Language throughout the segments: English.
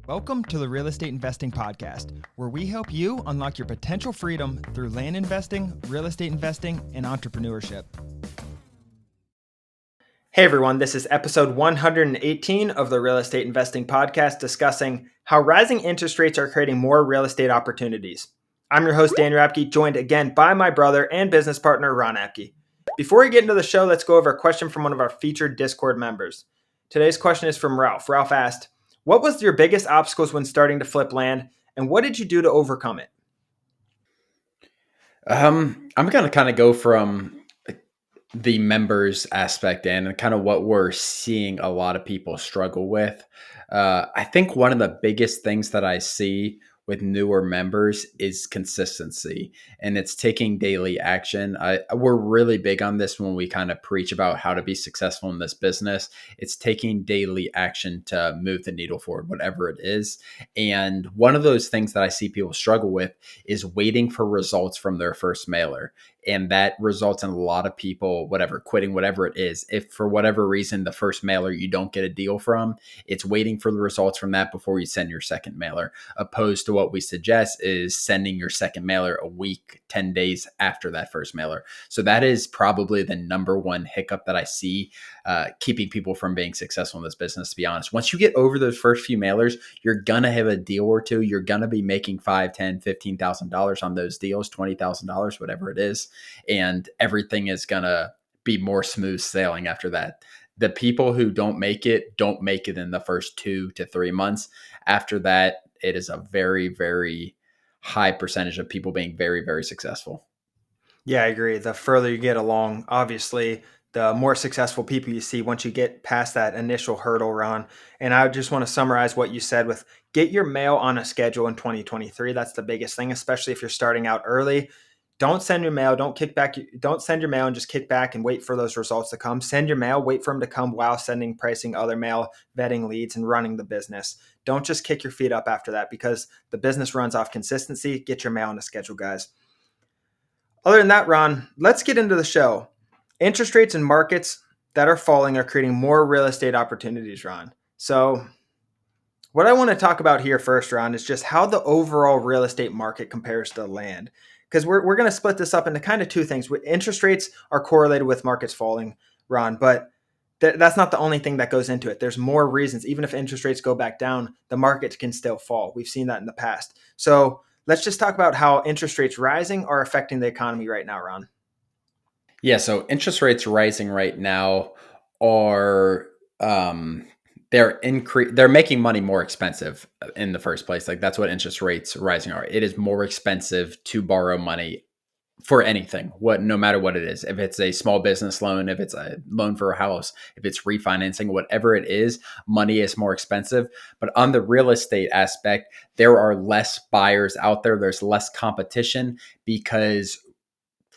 Welcome to the Real Estate Investing Podcast, where we help you unlock your potential freedom through land investing, real estate investing, and entrepreneurship. Hey everyone, this is episode 118 of the Real Estate Investing Podcast, discussing how rising interest rates are creating more real estate opportunities. I'm your host, Dan Rapke, joined again by my brother and business partner, Ron Apke. Before we get into the show, let's go over a question from one of our featured Discord members. Today's question is from Ralph. Ralph asked, what was your biggest obstacles when starting to flip land, and what did you do to overcome it? I'm going to kind of go from the members aspect and kind of what we're seeing a lot of people struggle with. I think one of the biggest things that I see with newer members is consistency, and it's taking daily action. We're really big on this when we kind of preach about how to be successful in this business. It's taking daily action to move the needle forward, whatever it is. And one of those things that I see people struggle with is waiting for results from their first mailer. And that results in a lot of people, quitting whatever it is. If for whatever reason, the first mailer you don't get a deal from, it's waiting for the results from that before you send your second mailer, opposed to what we suggest is sending your second mailer a week, 10 days after that first mailer. So that is probably the number one hiccup that I see keeping people from being successful in this business, to be honest. Once you get over those first few mailers, you're going to have a deal or two. You're going to be making $5,000, $10,000, $15,000 on those deals, $20,000, whatever it is. And everything is going to be more smooth sailing after that. The people who don't make it in the first 2 to 3 months. After that, it is a very, very high percentage of people being very, very successful. Yeah, I agree. The further you get along, obviously, the more successful people you see once you get past that initial hurdle, Ron. And I just want to summarize what you said with get your mail on a schedule in 2023. That's the biggest thing, especially if you're starting out early. Don't send your mail. Don't send your mail and just kick back and wait for those results to come. Send your mail, wait for them to come while sending, pricing other mail, vetting leads, and running the business. Don't just kick your feet up after that, because the business runs off consistency. Get your mail on a schedule, guys. Other than that, Ron, let's get into the show. Interest rates and markets that are falling are creating more real estate opportunities, Ron. So what I want to talk about here first, Ron, is just how the overall real estate market compares to land. Because we're going to split this up into kind of two things. Interest rates are correlated with markets falling, Ron, but that's not the only thing that goes into it. There's more reasons. Even if interest rates go back down, the market can still fall. We've seen that in the past. So let's just talk about how interest rates rising are affecting the economy right now, Ron. Yeah, so interest rates rising right now are they're making money more expensive in the first place. Like that's what interest rates rising are. It is more expensive to borrow money for anything, no matter what it is. If it's a small business loan, if it's a loan for a house, if it's refinancing, whatever it is, money is more expensive. But on the real estate aspect, there are less buyers out there. There's less competition because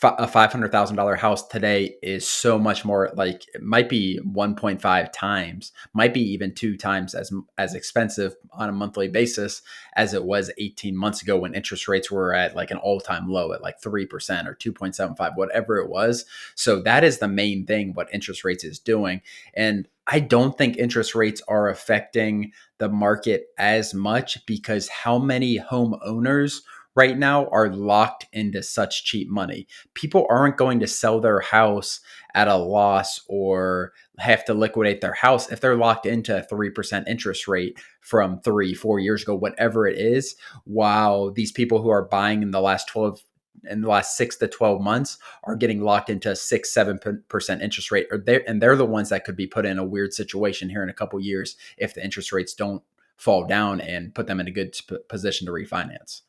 a $500,000 house today is so much more, like it might be 1.5 times, might be even 2 times as expensive on a monthly basis as it was 18 months ago when interest rates were at like an all-time low at like 3% or 2.75, whatever it was. So that is the main thing what interest rates is doing. And I don't think interest rates are affecting the market as much because how many homeowners right now are locked into such cheap money. People aren't going to sell their house at a loss or have to liquidate their house if they're locked into a 3% interest rate from 3-4 years ago, whatever it is. While these people who are buying in the last 6 to 12 months are getting locked into a 6-7% interest rate, they're the ones that could be put in a weird situation here in a couple years if the interest rates don't fall down and put them in a good position to refinance.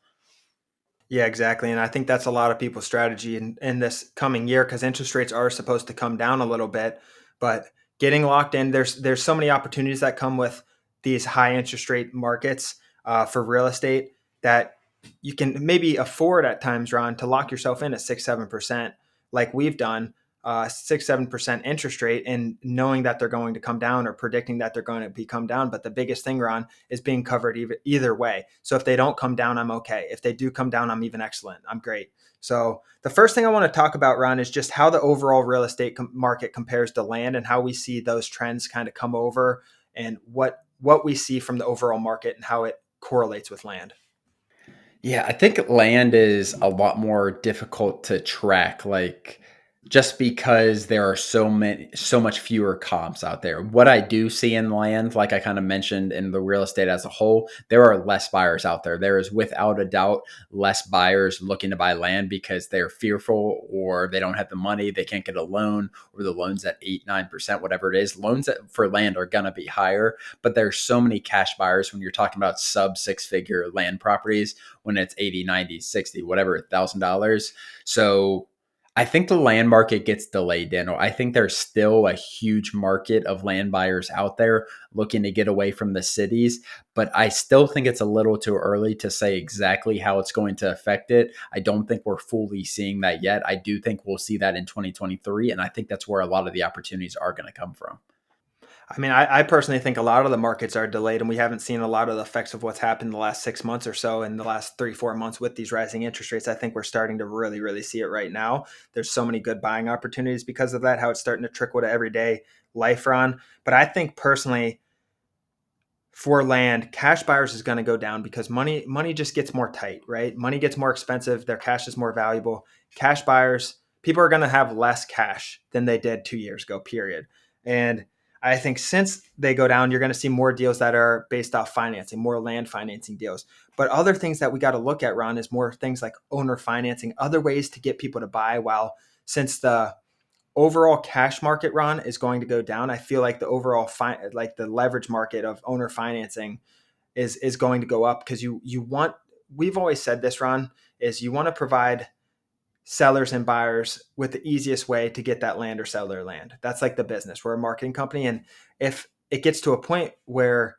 Yeah, exactly. And I think that's a lot of people's strategy in this coming year, because interest rates are supposed to come down a little bit. But getting locked in, there's so many opportunities that come with these high interest rate markets for real estate that you can maybe afford at times, Ron, to lock yourself in at 6-7%, like we've done, 6-7% interest rate, and knowing that they're going to come down or predicting that they're going to be come down. But the biggest thing, Ron, is being covered either way. So if they don't come down, I'm okay. If they do come down, I'm even excellent. I'm great. So the first thing I want to talk about, Ron, is just how the overall real estate market compares to land and how we see those trends kind of come over and what what we see from the overall market and how it correlates with land. Yeah, I think land is a lot more difficult to track, like just because there are so much fewer comps out there. What I do see in land, like I kind of mentioned in the real estate as a whole, there are less buyers out there. There is without a doubt less buyers looking to buy land because they're fearful or they don't have the money, they can't get a loan, or the loan's at 8, 9%, whatever it is. For land are gonna be higher, but there's so many cash buyers when you're talking about sub 6 figure land properties when it's 80, 90, 60, whatever, $1,000. So I think the land market gets delayed, Daniel. I think there's still a huge market of land buyers out there looking to get away from the cities, but I still think it's a little too early to say exactly how it's going to affect it. I don't think we're fully seeing that yet. I do think we'll see that in 2023, and I think that's where a lot of the opportunities are going to come from. I mean, I personally think a lot of the markets are delayed, and we haven't seen a lot of the effects of what's happened in the last 6 months or so, in the last 3, 4 months with these rising interest rates. I think we're starting to really, really see it right now. There's so many good buying opportunities because of that, how it's starting to trickle to everyday life, Ron. But I think personally, for land, cash buyers is going to go down because money just gets more tight, right? Money gets more expensive, their cash is more valuable. Cash buyers, people are going to have less cash than they did 2 years ago, period. And I think since they go down, you're going to see more deals that are based off financing, more land financing deals. But other things that we got to look at, Ron, is more things like owner financing, other ways to get people to buy. While since the overall cash market, Ron, is going to go down, I feel like the overall like the leverage market of owner financing is going to go up, because you want, we've always said this, Ron, is you want to provide sellers and buyers with the easiest way to get that land or sell their land. That's like the business. We're a marketing company, and if it gets to a point where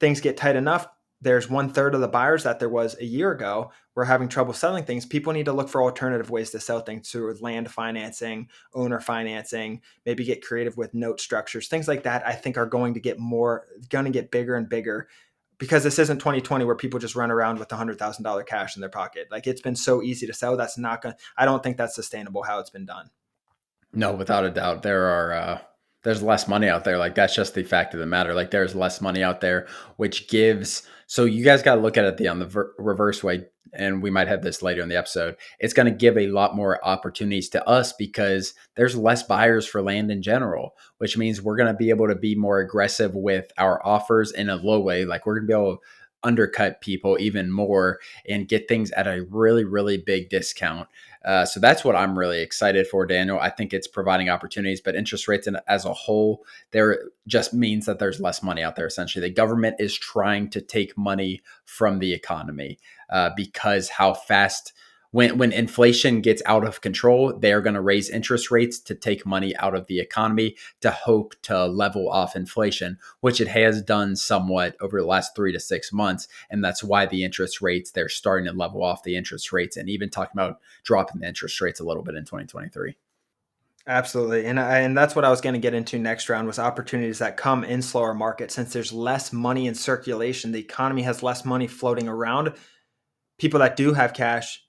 things get tight enough, there's 1/3 of the buyers that there was a year ago were having trouble selling things. People need to look for alternative ways to sell things through land financing, owner financing, maybe get creative with note structures, things like that. I think are going to get bigger and bigger, because this isn't 2020 where people just run around with $100,000 cash in their pocket. Like, it's been so easy to sell. That's not going to, I don't think that's sustainable how it's been done. No, without a doubt, there's less money out there. Like that's just the fact of the matter. Like there's less money out there, which gives. So you guys got to look at it on the reverse way, and we might have this later in the episode. It's going to give a lot more opportunities to us because there's less buyers for land in general, which means we're going to be able to be more aggressive with our offers in a low way. Like we're going to be able to undercut people even more and get things at a really, really big discount. So that's what I'm really excited for, Daniel. I think it's providing opportunities, but interest rates as a whole, there just means that there's less money out there. Essentially, the government is trying to take money from the economy because how fast. When inflation gets out of control, they are going to raise interest rates to take money out of the economy to hope to level off inflation, which it has done somewhat over the last 3 to 6 months. And that's why the interest rates, they're starting to level off the interest rates and even talking about dropping the interest rates a little bit in 2023. Absolutely. And that's what I was going to get into next round, was opportunities that come in slower markets. Since there's less money in circulation, the economy has less money floating around. People that do have cash,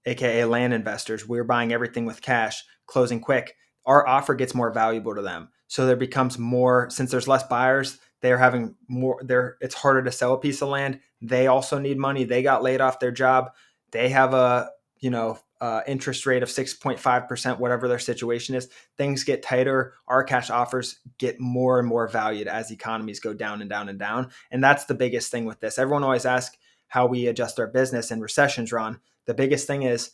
aka land investors, we're buying everything with cash, closing quick. Our offer gets more valuable to them. So there becomes more, since there's less buyers, they're having more there. It's harder to sell a piece of land. They also need money. They got laid off their job. They have a, interest rate of 6.5%, whatever their situation is. Things get tighter. Our cash offers get more and more valued as economies go down and down and down. And that's the biggest thing with this. Everyone always asks how we adjust our business in recessions, Ron. The biggest thing is,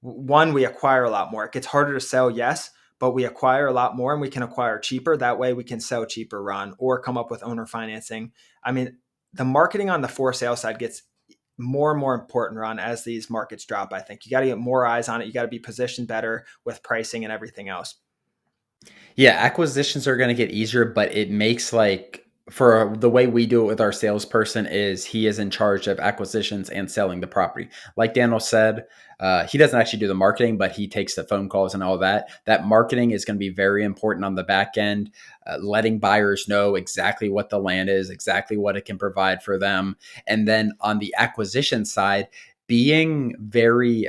one, we acquire a lot more. It gets harder to sell, yes, but we acquire a lot more and we can acquire cheaper. That way we can sell cheaper, Ron, or come up with owner financing. I mean, the marketing on the for sale side gets more and more important, Ron, as these markets drop. I think you got to get more eyes on it. You got to be positioned better with pricing and everything else. Yeah, acquisitions are going to get easier, but it makes like for the way we do it with our salesperson is he is in charge of acquisitions and selling the property. Like Daniel said, he doesn't actually do the marketing, but he takes the phone calls and all that. That marketing is going to be very important on the back end, letting buyers know exactly what the land is, exactly what it can provide for them. And then on the acquisition side, being very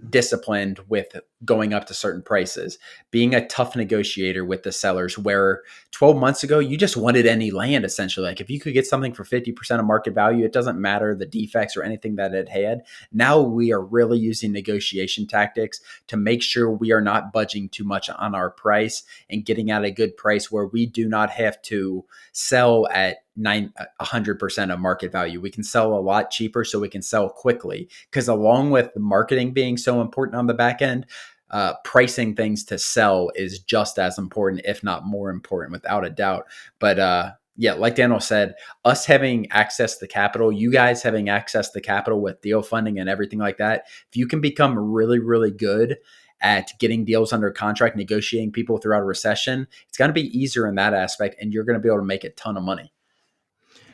disciplined with going up to certain prices, being a tough negotiator with the sellers, where 12 months ago you just wanted any land essentially. Like if you could get something for 50% of market value, it doesn't matter the defects or anything that it had. Now we are really using negotiation tactics to make sure we are not budging too much on our price and getting at a good price where we do not have to sell at 100% of market value. We can sell a lot cheaper so we can sell quickly, because along with the marketing being so important on the back end, pricing things to sell is just as important, if not more important, without a doubt. But yeah, like Daniel said, us having access to capital, you guys having access to capital with deal funding and everything like that, if you can become really, really good at getting deals under contract, negotiating people throughout a recession, it's going to be easier in that aspect, and you're going to be able to make a ton of money.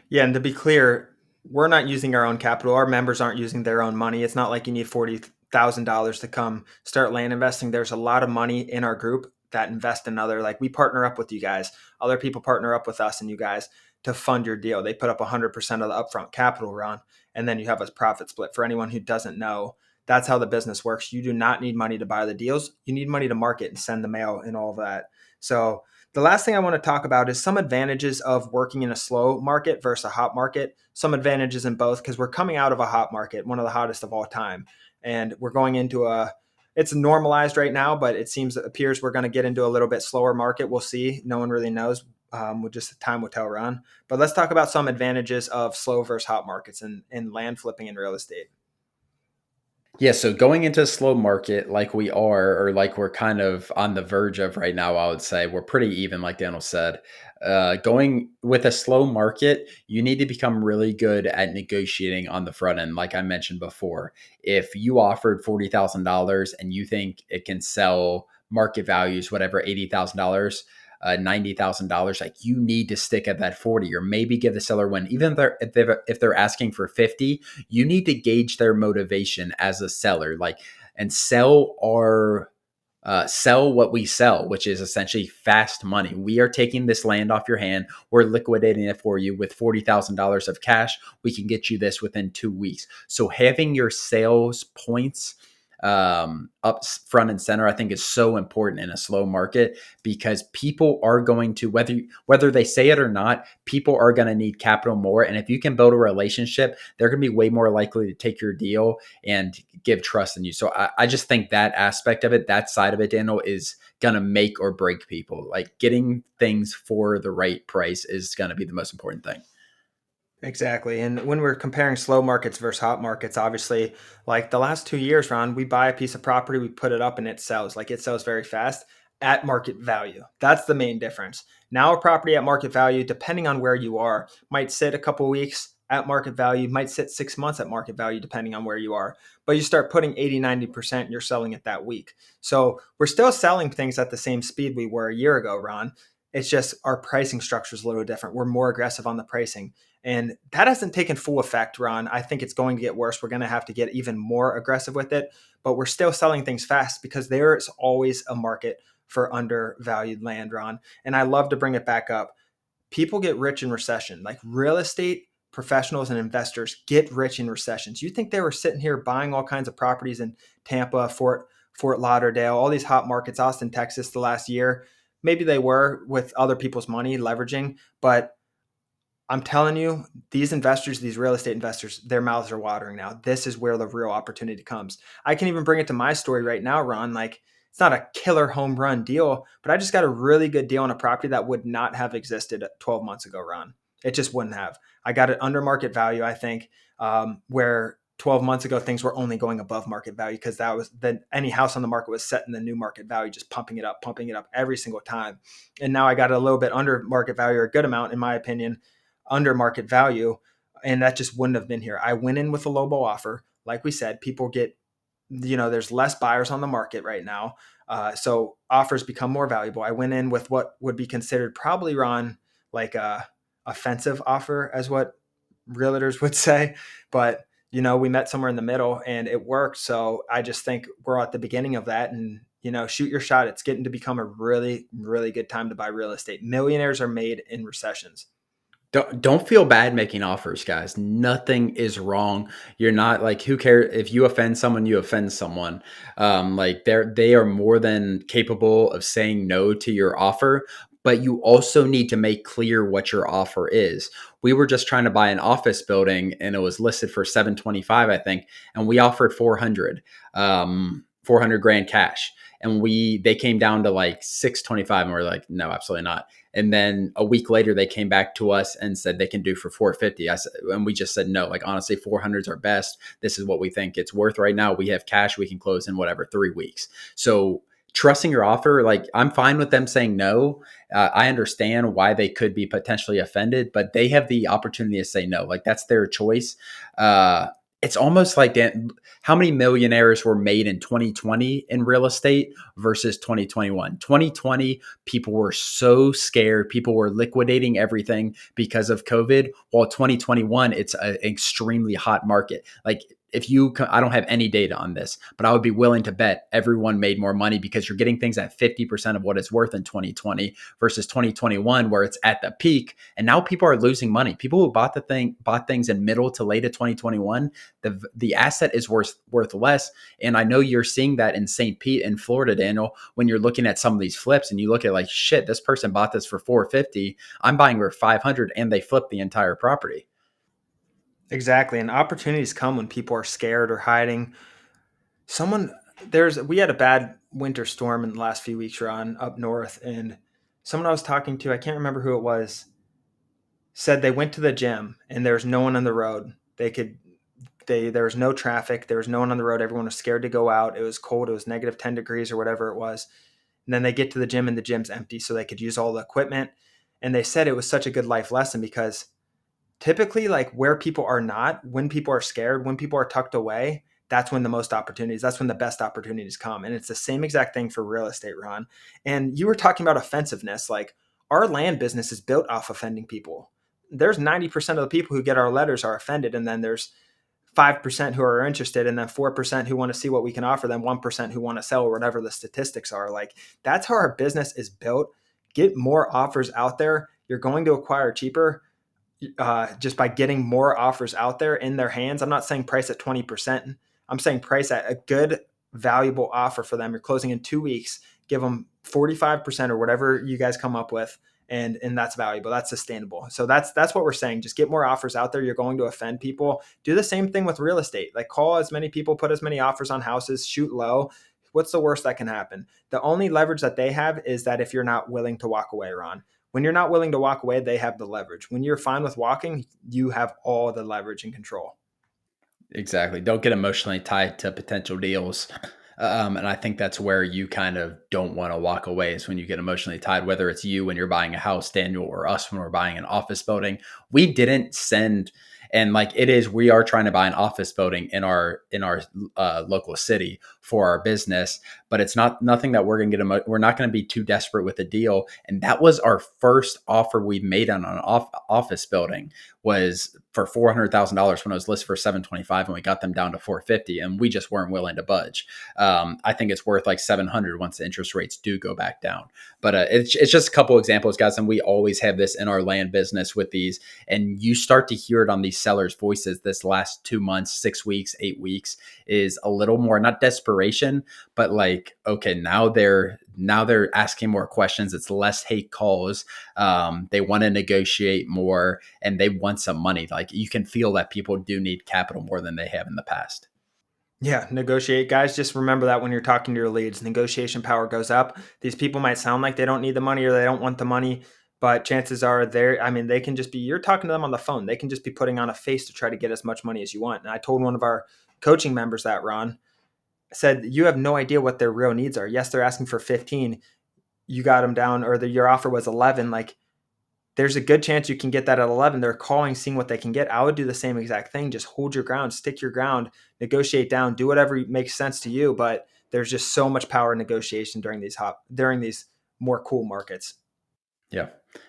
Yeah, and to be clear, we're not using our own capital. Our members aren't using their own money. It's not like you need $40,000 to come start land investing. There's a lot of money in our group that invest in other, like we partner up with you guys. Other people partner up with us and you guys to fund your deal. They put up 100% of the upfront capital, Ron, and then you have a profit split. For anyone who doesn't know, that's how the business works. You do not need money to buy the deals. You need money to market and send the mail and all of that. So the last thing I want to talk about is some advantages of working in a slow market versus a hot market. Some advantages in both, because we're coming out of a hot market, one of the hottest of all time. And we're going into it's normalized right now, but it appears we're going to get into a little bit slower market. We'll see. No one really knows. Time will tell, Ron. But let's talk about some advantages of slow versus hot markets in land flipping and real estate. Yeah, so going into a slow market like we are, or like we're kind of on the verge of right now, I would say we're pretty even, like Daniel said. Going with a slow market, you need to become really good at negotiating on the front end. Like I mentioned before, if you offered $40,000 and you think it can sell market values, whatever, $80,000, $90,000, like you need to stick at that 40, or maybe give the seller one. Even if they're asking for 50, you need to gauge their motivation as a seller, like, and sell what we sell, which is essentially fast money. We are taking this land off your hand. We're liquidating it for you with $40,000 of cash. We can get you this within 2 weeks. So having your sales points up front and center, I think, is so important in a slow market, because people are going to, whether they say it or not, people are going to need capital more. And if you can build a relationship, they're going to be way more likely to take your deal and give trust in you. So I just think that aspect of it, that side of it, Daniel, is going to make or break people. Like getting things for the right price is going to be the most important thing. Exactly. And when we're comparing slow markets versus hot markets, obviously, like the last 2 years, Ron, we buy a piece of property, we put it up and it sells. Like it sells very fast at market value. That's the main difference. Now, a property at market value, depending on where you are, might sit a couple weeks at market value, might sit 6 months at market value, depending on where you are. But you start putting 80, 90%, you're selling it that week. So we're still selling things at the same speed we were a year ago, Ron. It's just our pricing structure is a little different. We're more aggressive on the pricing. And that hasn't taken full effect, Ron. I think it's going to get worse. We're going to have to get even more aggressive with it, but we're still selling things fast because there is always a market for undervalued land, Ron. And I love to bring it back up. People get rich in recession. Like real estate professionals and investors get rich in recessions. You think they were sitting here buying all kinds of properties in Tampa, Fort Lauderdale, all these hot markets, Austin, Texas, the last year? Maybe they were with other people's money leveraging, but I'm telling you, these investors, these real estate investors, their mouths are watering now. This is where the real opportunity comes. I can even bring it to my story right now, Ron. Like, it's not a killer home run deal, but I just got a really good deal on a property that would not have existed 12 months ago, Ron. It just wouldn't have. I got it under market value, I think, where 12 months ago things were only going above market value, because that was then any house on the market was set in the new market value, just pumping it up every single time. And now I got a little bit under market value, or a good amount, in my opinion, under market value, and that just wouldn't have been here. I went in with a lowball offer. Like we said, people get, there's less buyers on the market right now. So offers become more valuable. I went in with what would be considered probably, Ron, like a offensive offer, as what realtors would say. But, we met somewhere in the middle and it worked. So I just think we're at the beginning of that, and, shoot your shot. It's getting to become a really, really good time to buy real estate. Millionaires are made in recessions. Don't feel bad making offers, guys. Nothing is wrong. You're not like, who cares if you offend someone, you offend someone. Like they are more than capable of saying no to your offer, but you also need to make clear what your offer is. We were just trying to buy an office building and it was listed for 725, I think, and we offered 400, 400 grand cash. And they came down to like 625 and we're like, no, absolutely not. And then a week later, they came back to us and said they can do for 450. And we just said no. Like honestly, 400 is our best. This is what we think it's worth right now. We have cash. We can close in whatever 3 weeks. So trusting your offer, like I'm fine with them saying no. I understand why they could be potentially offended, but they have the opportunity to say no. Like that's their choice. It's almost like how many millionaires were made in 2020 in real estate versus 2021. 2020, people were so scared. People were liquidating everything because of COVID. While 2021, it's an extremely hot market. Like if you, I don't have any data on this, but I would be willing to bet everyone made more money because you're getting things at 50% of what it's worth in 2020 versus 2021, where it's at the peak. And now people are losing money. People who bought things in middle to late of 2021, the asset is worth less. And I know you're seeing that in St. Pete in Florida, Daniel, when you're looking at some of these flips and you look at like, shit, this person bought this for 450. I'm buying for 500 and they flipped the entire property. Exactly. And opportunities come when people are scared or hiding. Someone we had a bad winter storm in the last few weeks, Ron, up north, and someone I was talking to, I can't remember who it was, said they went to the gym and there was no one on the road. There was no traffic, there was no one on the road, everyone was scared to go out. It was cold, it was negative 10 degrees or whatever it was. And then they get to the gym and the gym's empty so they could use all the equipment. And they said it was such a good life lesson because typically, like where people are not, when people are scared, when people are tucked away, that's when the most opportunities, that's when the best opportunities come. And it's the same exact thing for real estate, Ron. And you were talking about offensiveness. Like our land business is built off offending people. There's 90% of the people who get our letters are offended. And then there's 5% who are interested, and then 4% who want to see what we can offer them, 1% who want to sell, or whatever the statistics are. Like that's how our business is built. Get more offers out there. You're going to acquire cheaper just by getting more offers out there in their hands. I'm not saying price at 20%. I'm saying price at a good, valuable offer for them. You're closing in 2 weeks, give them 45% or whatever you guys come up with. And that's valuable. That's sustainable. So that's what we're saying. Just get more offers out there. You're going to offend people. Do the same thing with real estate. Like call as many people, put as many offers on houses, shoot low. What's the worst that can happen? The only leverage that they have is that if you're not willing to walk away, Ron. When you're not willing to walk away, they have the leverage. When you're fine with walking, you have all the leverage and control. Exactly. Don't get emotionally tied to potential deals. And I think that's where you kind of don't want to walk away is when you get emotionally tied, whether it's you when you're buying a house, Daniel, or us when we're buying an office building. We didn't send, and like it is, we are trying to buy an office building in our local city for our business, but it's not nothing that we're going to get. We're not going to be too desperate with a deal. And that was our first offer we've made on an office building was for $400,000 when it was listed for 725, and we got them down to 450, and we just weren't willing to budge. I think it's worth like 700 once the interest rates do go back down. But it's just a couple examples, guys, and we always have this in our land business with these, and you start to hear it on these sellers' voices. This last 2 months, 6 weeks, 8 weeks is a little more not desperation, but like okay, now they're asking more questions. It's less hate calls. They want to negotiate more and they want some money. Like you can feel that people do need capital more than they have in the past. Yeah, negotiate. Guys, just remember that when you're talking to your leads, negotiation power goes up. These people might sound like they don't need the money or they don't want the money, but chances are they can just be, you're talking to them on the phone. They can just be putting on a face to try to get as much money as you want. And I told one of our coaching members that, Ron, said, you have no idea what their real needs are. Yes, they're asking for 15. You got them down, or your offer was 11. Like, there's a good chance you can get that at 11. They're calling, seeing what they can get. I would do the same exact thing. Just hold your ground, stick your ground, negotiate down, do whatever makes sense to you. But there's just so much power in negotiation during these more cool markets. Yeah.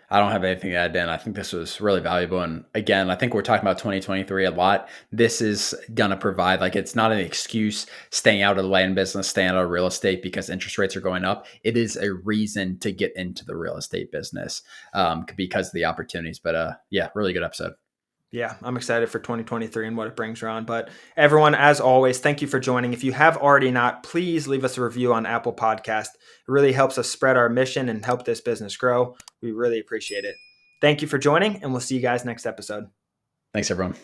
I don't have anything to add, Dan. I think this was really valuable. And again, I think we're talking about 2023 a lot. This is going to provide, like, it's not an excuse staying out of the land business, staying out of real estate because interest rates are going up. It is a reason to get into the real estate business because of the opportunities. But yeah, really good episode. Yeah, I'm excited for 2023 and what it brings around. But everyone, as always, thank you for joining. If you have already not, please leave us a review on Apple Podcast. It really helps us spread our mission and help this business grow. We really appreciate it. Thank you for joining, and we'll see you guys next episode. Thanks, everyone.